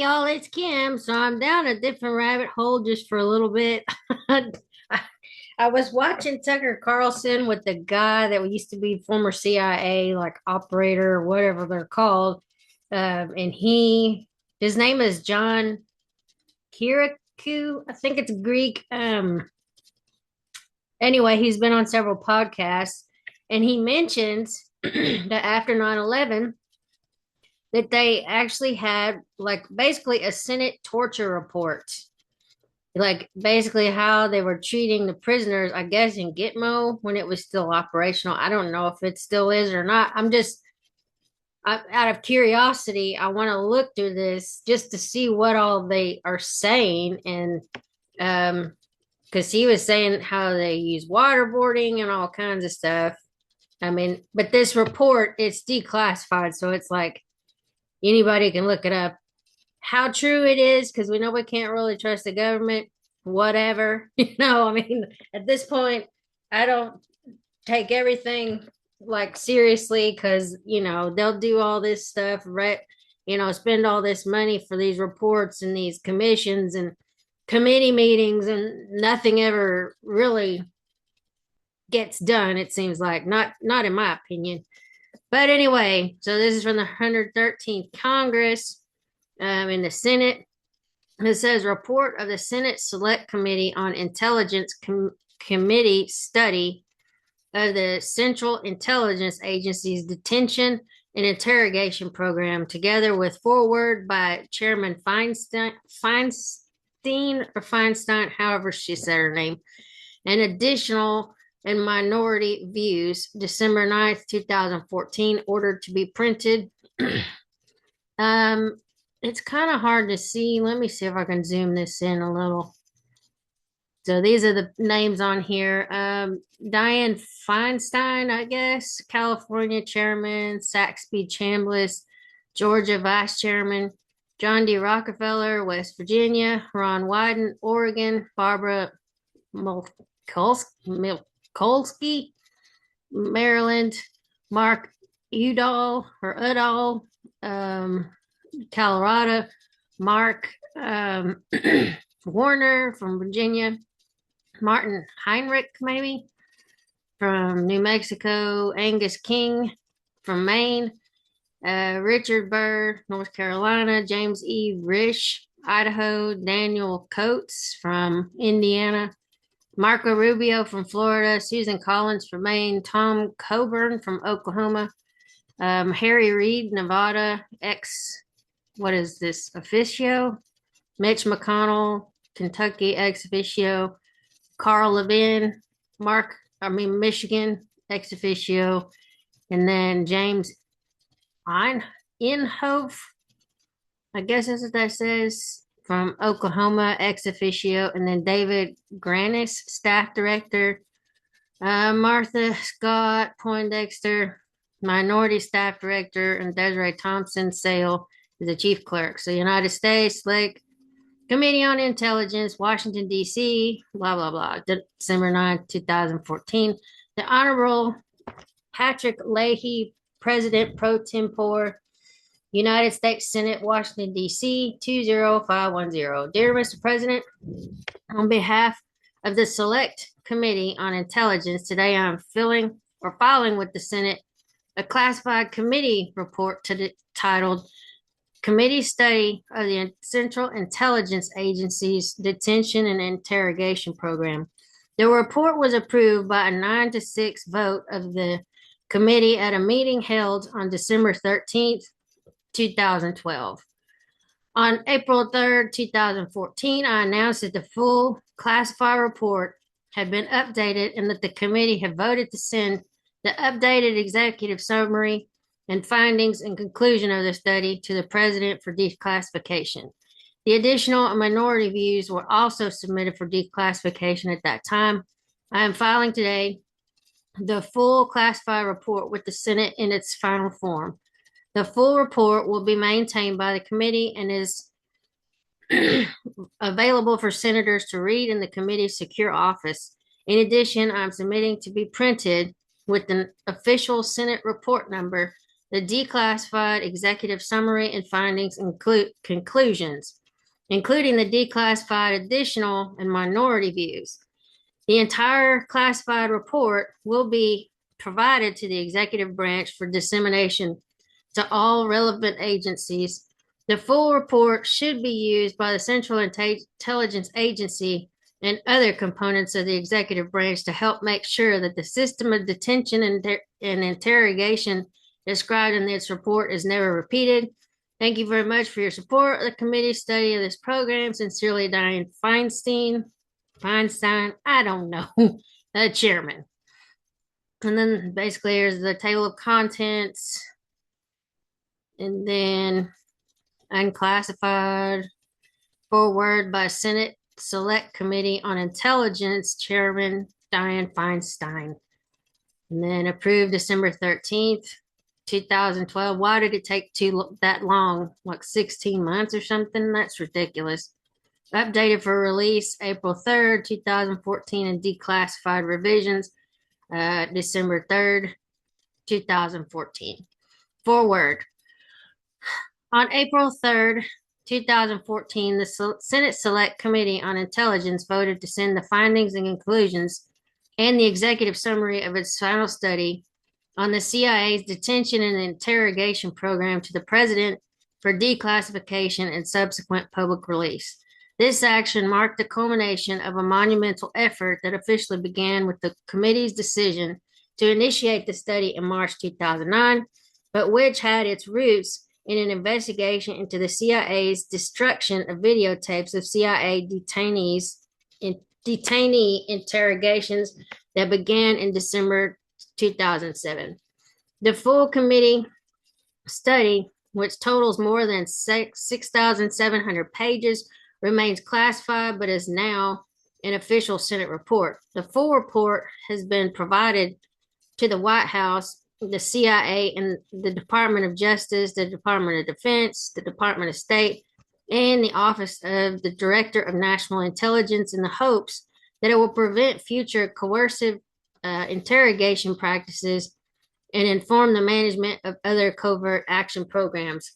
Hey y'all, it's Kim. So I'm down a different rabbit hole just for a little bit. I, I was watching Tucker Carlson with the guy that used to be former CIA, like operator or whatever they're called. And his name is John Kirikou. I think it's Greek. Anyway, he's been on several podcasts and he mentions that after 9/11 that they actually had like basically a Senate torture report, like basically how they were treating the prisoners, I guess in Gitmo when it was still operational. I don't know if it still is or not. Out of curiosity, I want to look through this just to see what all they are saying. And because he was saying how they use waterboarding and all kinds of stuff. I mean, but this report, it's declassified, so it's like anybody can look it up. How true it is, because we know we can't really trust the government, whatever. I mean, at this point, I don't take everything like seriously because, they'll do all this stuff, right? Spend all this money for these reports and these commissions and committee meetings, and nothing ever really gets done, it seems like. Not in my opinion. But anyway, so this is from the 113th Congress in the Senate. It says report of the Senate Select Committee on Intelligence Committee study of the Central Intelligence Agency's detention and interrogation program, together with foreword by Chairman Feinstein, however she said her name, and additional and minority views, December 9th, 2014, ordered to be printed. It's kind of hard to see. Let me see if I can zoom this in a little. So these are the names on here. Dianne Feinstein, I guess, California chairman, Saxby Chambliss, Georgia vice chairman, John D. Rockefeller, West Virginia, Ron Wyden, Oregon, Barbara Mikulski, Maryland, Mark Udall, Colorado, Mark Warner from Virginia, Martin Heinrich, maybe from New Mexico, Angus King from Maine, Richard Burr, North Carolina, James E. Risch, Idaho, Daniel Coates from Indiana, Marco Rubio from Florida, Susan Collins from Maine, Tom Coburn from Oklahoma, Harry Reid, Nevada, what is this, officio, Mitch McConnell, Kentucky, ex officio, Carl Levin, Michigan, ex officio, and then James Inhofe, I guess that's what that says, from Oklahoma, ex officio, and then David Granis, staff director, Martha Scott Poindexter, minority staff director, and Desiree Thompson Sale is the chief clerk. So United States, Lake Committee on Intelligence, Washington, D.C., blah, blah, blah, December 9th, 2014. The Honorable Patrick Leahy, President pro tempore, United States Senate, Washington, D.C., 20510. Dear Mr. President, on behalf of the Select Committee on Intelligence, today I'm filing with the Senate a classified committee report titled Committee Study of the Central Intelligence Agency's Detention and Interrogation Program. The report was approved by a 9-6 vote of the committee at a meeting held on December 13th, 2012. On April 3rd, 2014, I announced that the full classified report had been updated and that the committee had voted to send the updated executive summary and findings and conclusion of the study to the president for declassification. The additional and minority views were also submitted for declassification at that time. I am filing today the full classified report with the Senate in its final form. The full report will be maintained by the committee and is available for senators to read in the committee's secure office. In addition, I'm submitting to be printed with an official Senate report number the declassified executive summary and findings and conclusions, including the declassified additional and minority views. The entire classified report will be provided to the executive branch for dissemination to all relevant agencies. The full report should be used by the Central Intelligence Agency and other components of the executive branch to help make sure that the system of detention and interrogation described in this report is never repeated. Thank you very much for your support of the committee's study of this program. Sincerely, Diane Feinstein, I don't know, the chairman. And then basically here's the table of contents. And then unclassified, forward by Senate Select Committee on Intelligence, Chairman Diane Feinstein. And then approved December 13th, 2012. Why did it take that long? Like 16 months or something? That's ridiculous. Updated for release April 3rd, 2014, and declassified revisions December 3rd, 2014. Forward. On April 3rd, 2014, the Senate Select Committee on Intelligence voted to send the findings and conclusions and the executive summary of its final study on the CIA's detention and interrogation program to the President for declassification and subsequent public release. This action marked the culmination of a monumental effort that officially began with the committee's decision to initiate the study in March 2009, but which had its roots in an investigation into the CIA's destruction of videotapes of CIA detainee interrogations that began in December 2007. The full committee study, which totals more than 6,700 pages, remains classified, but is now an official Senate report. The full report has been provided to the White House, the CIA, and the Department of Justice, the Department of Defense, the Department of State, and the Office of the Director of National Intelligence in the hopes that it will prevent future coercive interrogation practices and inform the management of other covert action programs.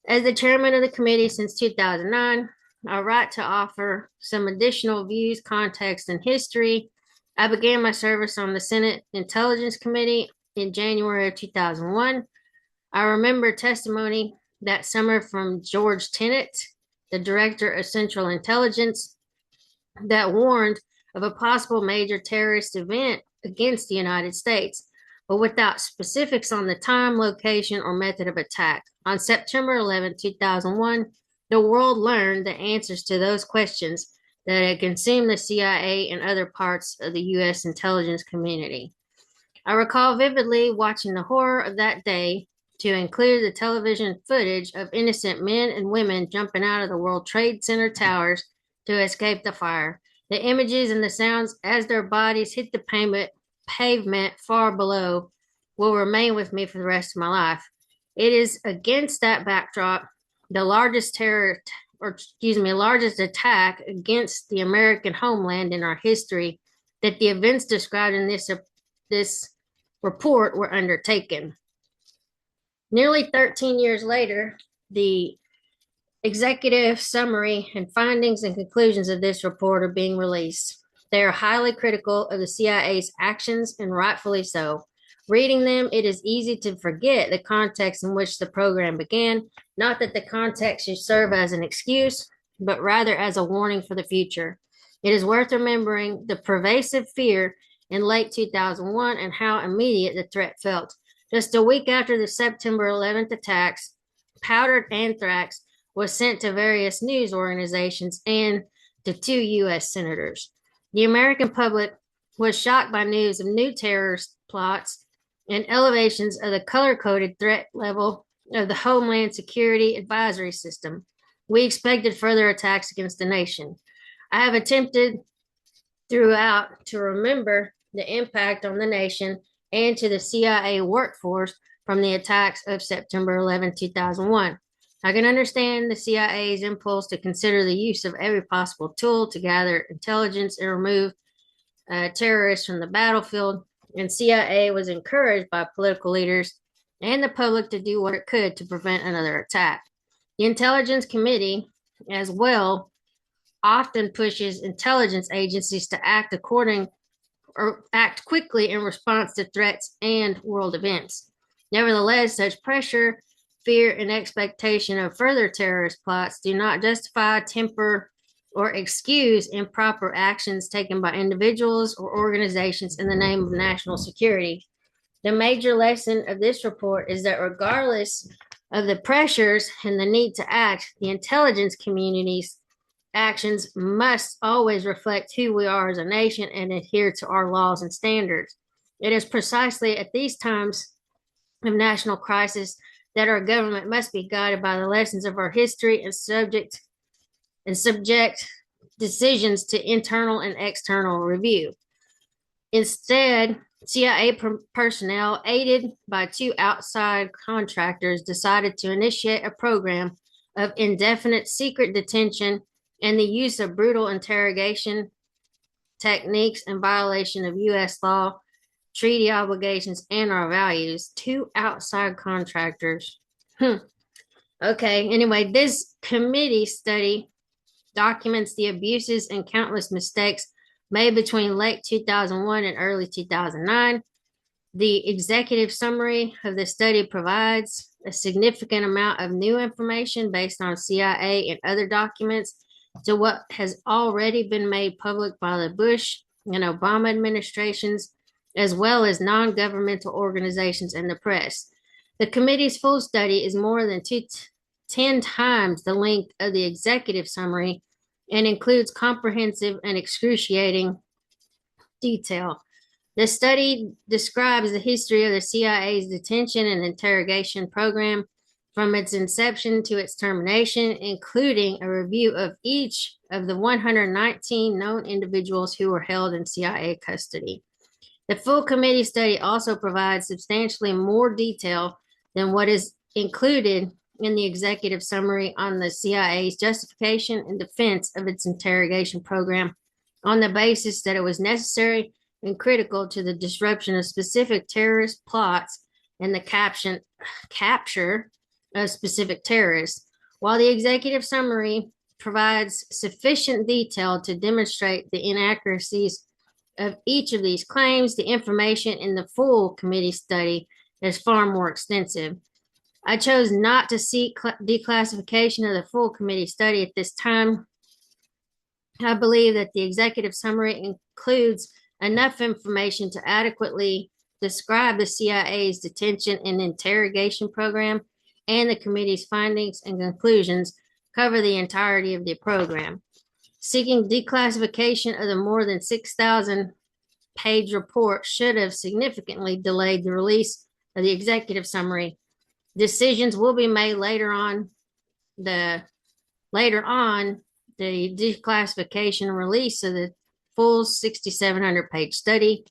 As the chairman of the committee since 2009, I write to offer some additional views, context, and history. I began my service on the Senate Intelligence Committee in January of 2001. I remember testimony that summer from George Tenet, the Director of Central Intelligence, that warned of a possible major terrorist event against the United States, but without specifics on the time, location, or method of attack. On September 11, 2001, the world learned the answers to those questions that had consumed the CIA and other parts of the U.S. intelligence community. I recall vividly watching the horror of that day, to include the television footage of innocent men and women jumping out of the World Trade Center towers to escape the fire. The images and the sounds as their bodies hit the pavement far below will remain with me for the rest of my life. It is against that backdrop, the largest largest attack against the American homeland in our history, that the events described in this report were undertaken. Nearly 13 years later, the executive summary and findings and conclusions of this report are being released. They are highly critical of the CIA's actions, and rightfully so. Reading them, it is easy to forget the context in which the program began, not that the context should serve as an excuse, but rather as a warning for the future. It is worth remembering the pervasive fear in late 2001 and how immediate the threat felt. Just a week after the September 11th attacks, powdered anthrax was sent to various news organizations and to 2 U.S. senators. The American public was shocked by news of new terrorist plots and elevations of the color-coded threat level of the Homeland Security Advisory System. We expected further attacks against the nation. I have attempted throughout to remember the impact on the nation and to the CIA workforce from the attacks of September 11, 2001. I can understand the CIA's impulse to consider the use of every possible tool to gather intelligence and remove terrorists from the battlefield, and CIA was encouraged by political leaders and the public to do what it could to prevent another attack. The Intelligence Committee, as well, often pushes intelligence agencies to act according or act quickly in response to threats and world events. Nevertheless, such pressure, fear, and expectation of further terrorist plots do not justify, temper, or excuse improper actions taken by individuals or organizations in the name of national security. The major lesson of this report is that regardless of the pressures and the need to act, the intelligence community's actions must always reflect who we are as a nation and adhere to our laws and standards. It is precisely at these times of national crisis that our government must be guided by the lessons of our history and subject decisions to internal and external review. Instead, CIA personnel, aided by two outside contractors, decided to initiate a program of indefinite secret detention and the use of brutal interrogation techniques in violation of U.S. law, treaty obligations, and our values. Two outside contractors. Okay, anyway, this committee study documents the abuses and countless mistakes made between late 2001 and early 2009. The executive summary of the study provides a significant amount of new information based on CIA and other documents to what has already been made public by the Bush and Obama administrations, as well as non-governmental organizations and the press. The committee's full study is more than 10 times the length of the executive summary and includes comprehensive and excruciating detail. The study describes the history of the CIA's detention and interrogation program from its inception to its termination, including a review of each of the 119 known individuals who were held in CIA custody. The full committee study also provides substantially more detail than what is included in the executive summary on the CIA's justification and defense of its interrogation program on the basis that it was necessary and critical to the disruption of specific terrorist plots and the capture of specific terrorists. While the executive summary provides sufficient detail to demonstrate the inaccuracies of each of these claims, the information in the full committee study is far more extensive. I chose not to seek declassification of the full committee study at this time. I believe that the executive summary includes enough information to adequately describe the CIA's detention and interrogation program, and the committee's findings and conclusions cover the entirety of the program. Seeking declassification of the more than 6,000 page report should have significantly delayed the release of the executive summary. Decisions will be made later on the declassification and release of the full 6,700 page study.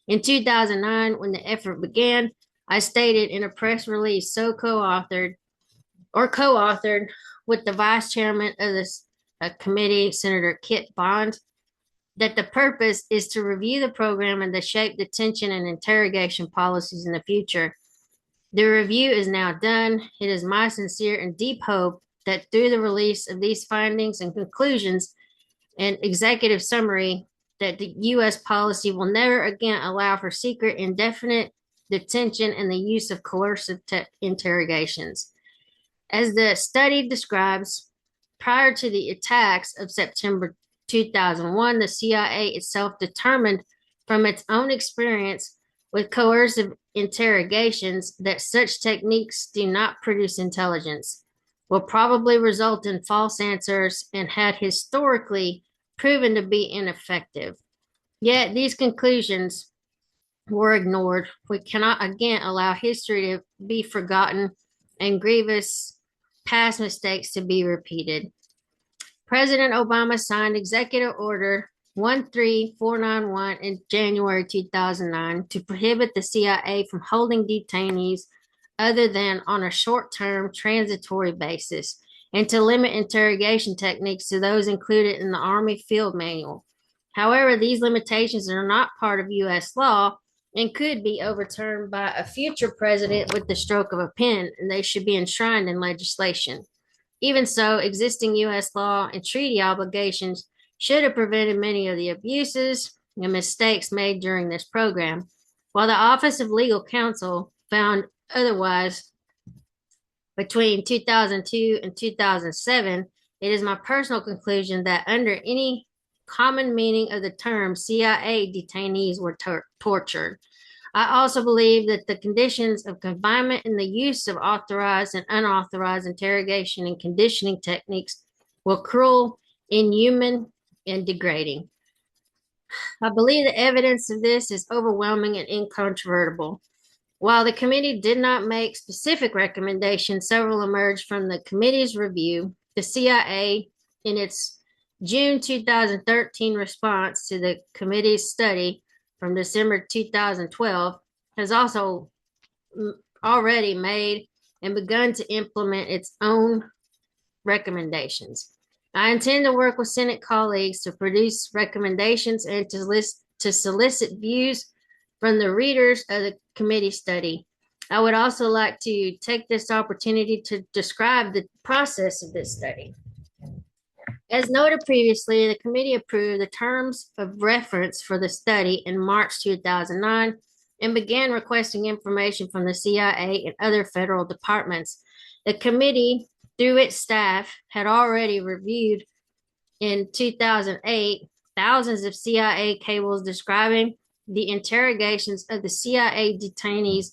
In 2009, when the effort began, I stated in a press release co-authored with the vice chairman of this committee, Senator Kit Bond, that the purpose is to review the program and to shape detention and interrogation policies in the future. The review is now done. It is my sincere and deep hope that through the release of these findings and conclusions and executive summary, that the U.S. policy will never again allow for secret, indefinite detention and the use of coercive interrogations. As the study describes, prior to the attacks of September 2001, the CIA itself determined from its own experience with coercive interrogations that such techniques do not produce intelligence, will probably result in false answers, and had historically proven to be ineffective. Yet these conclusions were ignored. We cannot again allow history to be forgotten and grievous past mistakes to be repeated. President Obama signed Executive Order 13491 in January 2009 to prohibit the CIA from holding detainees other than on a short-term transitory basis, and to limit interrogation techniques to those included in the Army Field Manual. However, these limitations are not part of U.S. law and could be overturned by a future president with the stroke of a pen, and they should be enshrined in legislation. Even so, existing U.S. law and treaty obligations should have prevented many of the abuses and mistakes made during this program. While the Office of Legal Counsel found otherwise between 2002 and 2007, it is my personal conclusion that under any common meaning of the term, CIA detainees were tortured. I also believe that the conditions of confinement and the use of authorized and unauthorized interrogation and conditioning techniques were cruel, inhuman, and degrading. I believe the evidence of this is overwhelming and incontrovertible. While the committee did not make specific recommendations, several emerged from the committee's review. The CIA, in its June 2013 response to the committee's study from December 2012, has also already made and begun to implement its own recommendations. I intend to work with Senate colleagues to produce recommendations and to solicit views from the readers of the committee study. I would also like to take this opportunity to describe the process of this study. As noted previously, the committee approved the terms of reference for the study in March 2009 and began requesting information from the CIA and other federal departments. The committee, through its staff, had already reviewed in 2008 thousands of CIA cables describing the interrogations of the CIA detainees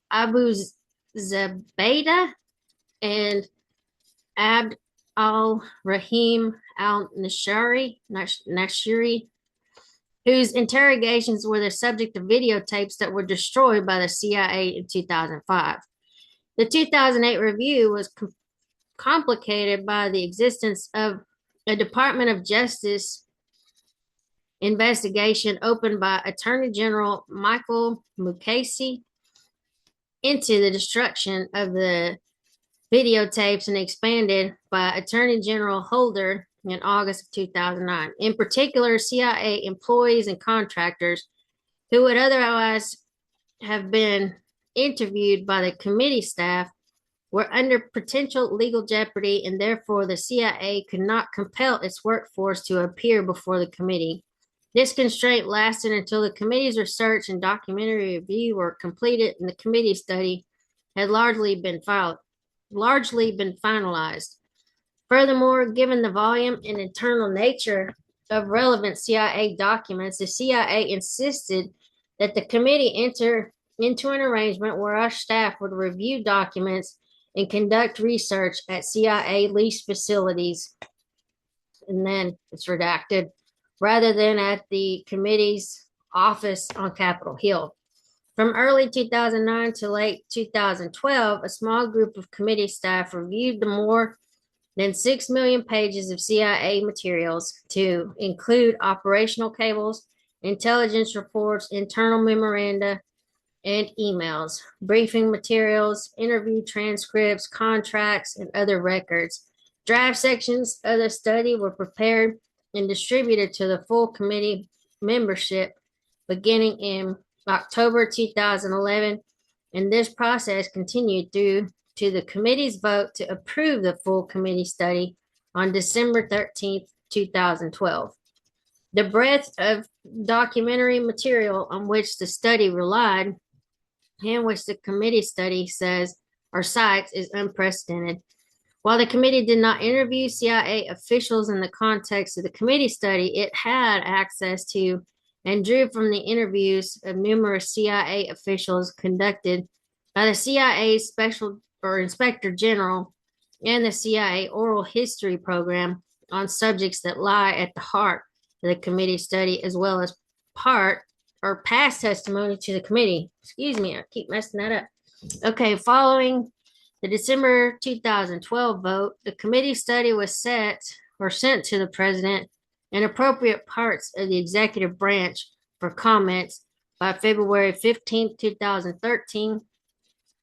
Abu Zubaydah and Abd al-Rahim al-Nashiri, whose interrogations were the subject of videotapes that were destroyed by the CIA in 2005. The 2008 review was complicated by the existence of a Department of Justice investigation opened by Attorney General Michael Mukasey into the destruction of the videotapes and expanded by Attorney General Holder in August of 2009. In particular, CIA employees and contractors who would otherwise have been interviewed by the committee staff were under potential legal jeopardy, and therefore the CIA could not compel its workforce to appear before the committee. This constraint lasted until the committee's research and documentary review were completed and the committee study had largely been finalized. Furthermore, given the volume and internal nature of relevant CIA documents, the CIA insisted that the committee enter into an arrangement where our staff would review documents and conduct research at CIA leased facilities, and then it's redacted, rather than at the committee's office on Capitol Hill. From early 2009 to late 2012, a small group of committee staff reviewed the more than 6 million pages of CIA materials to include operational cables, intelligence reports, internal memoranda, and emails, briefing materials, interview transcripts, contracts, and other records. Draft sections of the study were prepared and distributed to the full committee membership beginning in October 2011, and this process continued through to the committee's vote to approve the full committee study on December 13th, 2012. The breadth of documentary material on which the study relied and which the committee study says or cites is unprecedented. While the committee did not interview CIA officials in the context of the committee study, it had access to and drew from the interviews of numerous CIA officials conducted by the CIA Special or Inspector General and the CIA Oral History Program on subjects that lie at the heart of the committee study, as well as part or past testimony to the committee. Excuse me, I keep messing that up. Okay, following the December 2012 vote, the committee study was sent to the president and appropriate parts of the executive branch for comments by February 15, 2013.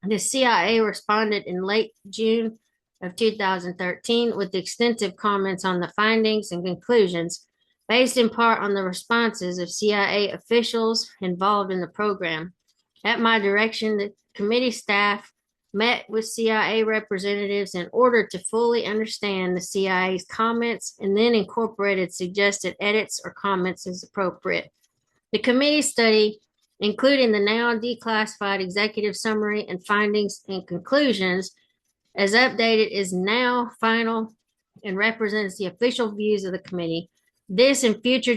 The CIA responded in late June of 2013 with extensive comments on the findings and conclusions based in part on the responses of CIA officials involved in the program. At my direction, the committee staff met with CIA representatives in order to fully understand the CIA's comments and then incorporated suggested edits or comments as appropriate. The committee study, including the now declassified executive summary and findings and conclusions, as updated, is now final and represents the official views of the committee. This and future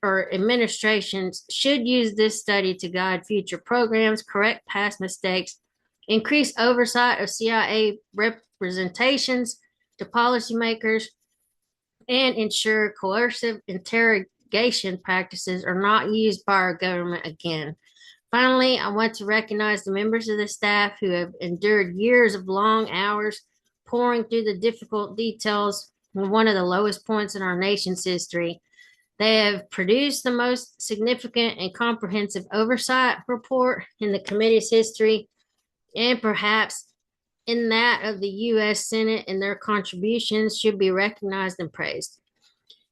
administrations should use this study to guide future programs, correct past mistakes, increase oversight of CIA representations to policymakers, and ensure coercive interrogation practices are not used by our government again. Finally, I want to recognize the members of the staff who have endured years of long hours pouring through the difficult details of one of the lowest points in our nation's history. They have produced the most significant and comprehensive oversight report in the committee's history, and perhaps in that of the U.S. Senate, and their contributions should be recognized and praised.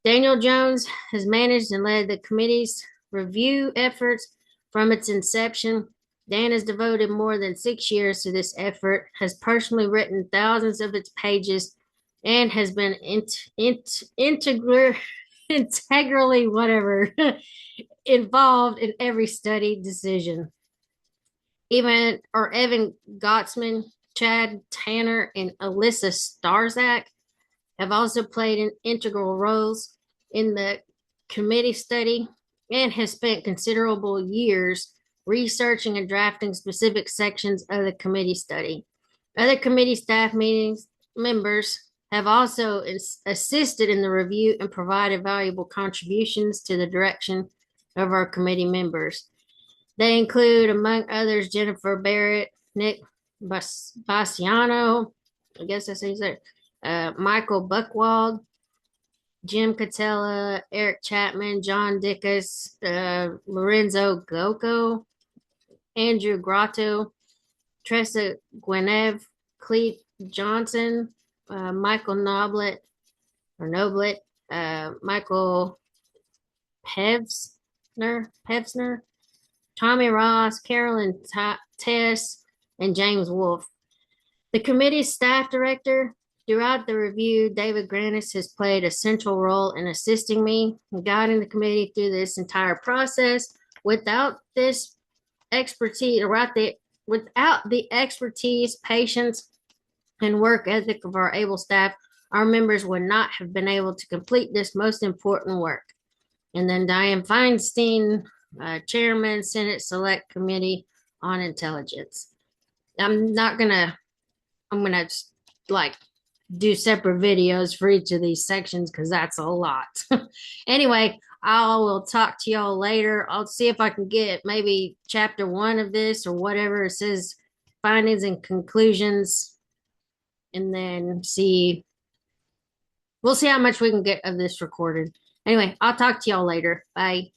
Daniel Jones has managed and led the committee's review efforts from its inception. Dan has devoted more than 6 years to this effort, has personally written thousands of its pages, and has been integrally involved in every study decision. Evan Gottsman, Chad Tanner, and Alyssa Starzak have also played integral roles in the committee study and has spent considerable years researching and drafting specific sections of the committee study. Other committee staff members have also assisted in the review and provided valuable contributions to the direction of our committee members. They include, among others, Jennifer Barrett, Nick Bassiano, I guess that's how you say it, Michael Buchwald, Jim Catella, Eric Chapman, John Dickus, Lorenzo Gocco, Andrew Grotto, Tressa Gwenev, Clete Johnson, Michael Noblet, Michael Pevsner, Tommy Ross, Carolyn Tess, and James Wolfe. The committee's staff director, throughout the review, David Granis has played a central role in assisting me and guiding the committee through this entire process. Without this expertise, without the expertise, patience, and work ethic of our able staff, our members would not have been able to complete this most important work. And then Dianne Feinstein, Chairman, Senate Select Committee on Intelligence. I'm gonna like do separate videos for each of these sections because that's a lot. Anyway, I will talk to y'all later. I'll see if I can get maybe chapter 1 of this or whatever it says, findings and conclusions, and then we'll see how much we can get of this recorded. Anyway, I'll talk to y'all later. Bye.